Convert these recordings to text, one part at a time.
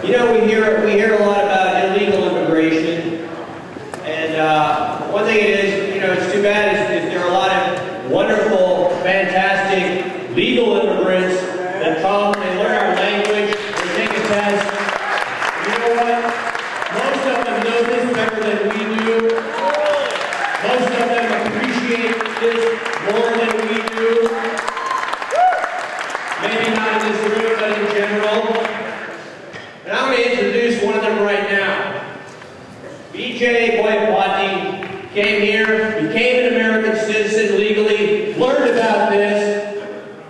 You know, we hear a lot about illegal immigration, and one thing it is, you know, it's too bad is there are a lot of wonderful, fantastic, legal immigrants that come, they learn our language, they take a test. You know what? Most of them know this better than we do. Most of them appreciate this more than we do. Maybe not in this room, but in general. And I'm going to introduce one of them right now. Vijay Boyapati came here, became an American citizen legally, learned about this.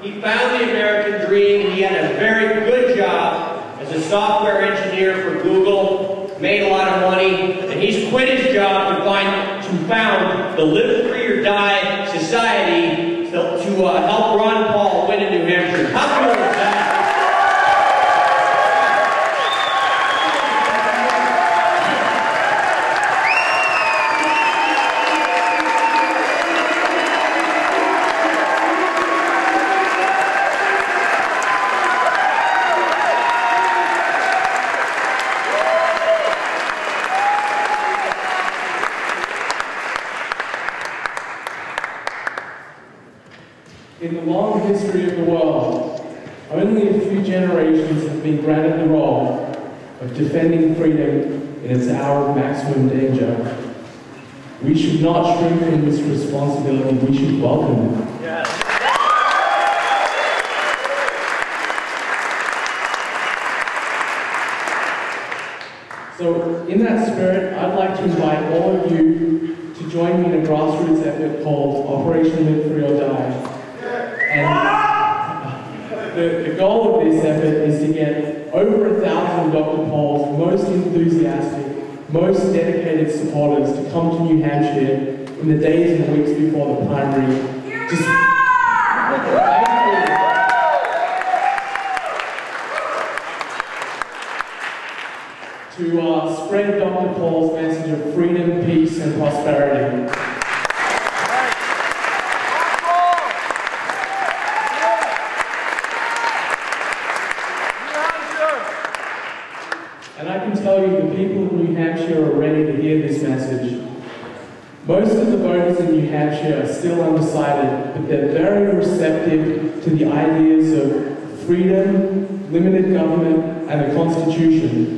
He found the American dream. He had a very good job as a software engineer for Google, made a lot of money, and he's quit his job to found the Live Free or Die Society to help Ron Paul win in New Hampshire. How cool is that? In the long history of the world, only a few generations have been granted the role of defending freedom in its hour of maximum danger. We should not shrink from this responsibility, we should welcome it. Yes. So, in that spirit, I'd like to invite all of you to join me in a grassroots effort called Operation Live Free or Die. And the goal of this effort is to get over 1,000 Dr. Paul's most enthusiastic, most dedicated supporters to come to New Hampshire in the days and weeks before the primary. To spread Dr. Paul's message of freedom, peace, and prosperity. And I can tell you the people of New Hampshire are ready to hear this message. Most of the voters in New Hampshire are still undecided, but they're very receptive to the ideas of freedom, limited government, and the Constitution.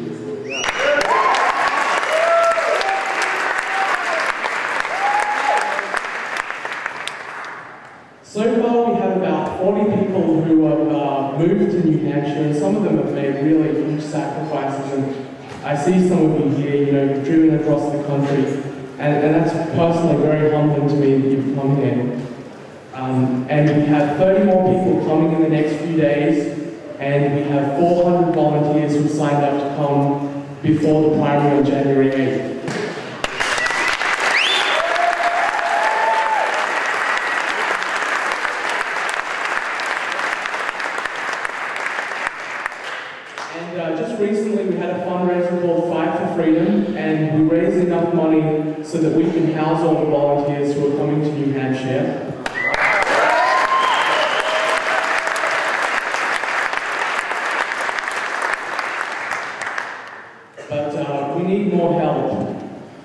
So far, we have about 40 people who have moved to New Hampshire, and some of them have made really huge sacrifices. And I see some of you here, you know, driven across the country, and that's personally very humbling to me that you've come here. And we have 30 more people coming in the next few days, and we have 400 volunteers who signed up to come before the primary on January 8th. Just recently we had a fundraiser called Fight for Freedom, and we raised enough money so that we can house all the volunteers who are coming to New Hampshire. But we need more help.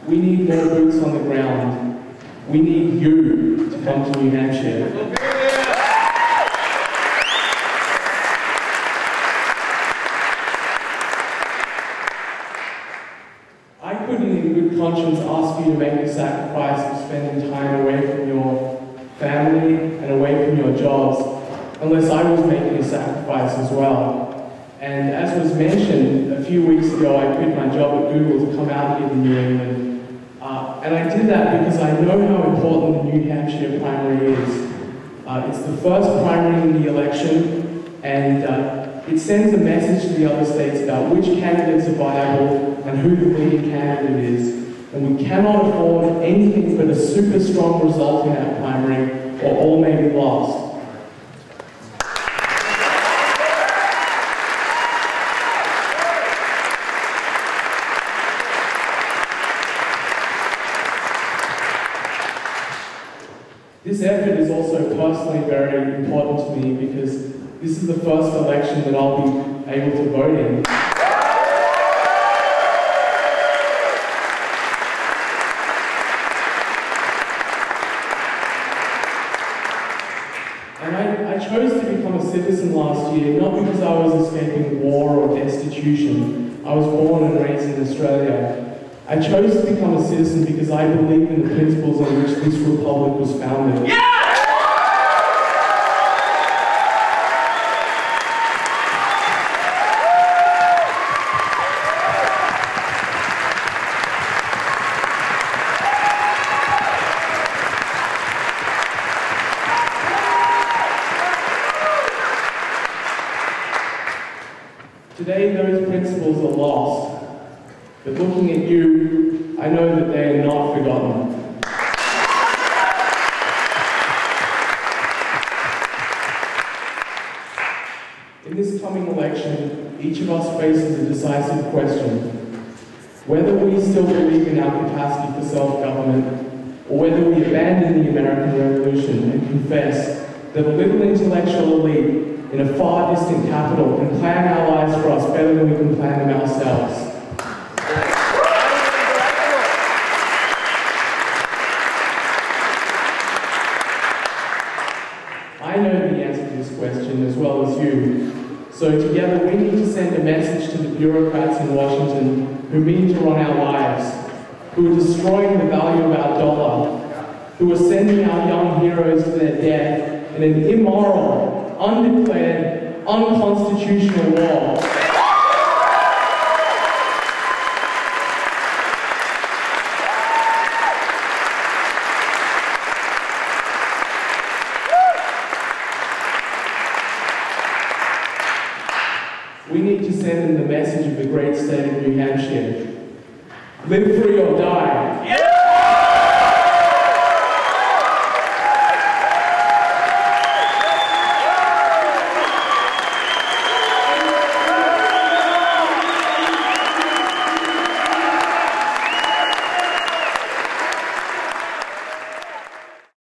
We need more boots on the ground. We need you to come to New Hampshire. I couldn't in good conscience ask you to make the sacrifice of spending time away from your family and away from your jobs unless I was making a sacrifice as well. And as was mentioned, a few weeks ago I quit my job at Google to come out here to New England. And I did that because I know how important the New Hampshire primary is. It's the first primary in the election, and it sends a message to the other states about which candidates are viable and who the leading candidate is. And we cannot afford anything but a super strong result in that primary, or all may be lost. This effort is also personally very important to me because this is the first election that I'll be able to vote in. last year, not because I was escaping war or destitution. I was born and raised in Australia. I chose to become a citizen because I believe in the principles on which this republic was founded. Yeah! Today, those principles are lost, but looking at you, I know that they are not forgotten. In this coming election, each of us faces a decisive question: whether we still believe in our capacity for self-government, or whether we abandon the American Revolution and confess that a little intellectual elite in a far distant capital can plan our lives for us better than we can plan them ourselves. I know the answer to this question as well as you. So together we need to send a message to the bureaucrats in Washington who mean to run our lives, who are destroying the value of our dollar, who are sending our young heroes to their death in an immoral, undeclared, unconstitutional war. We need to send them the message of the great state of New Hampshire. Live free or die. Yeah!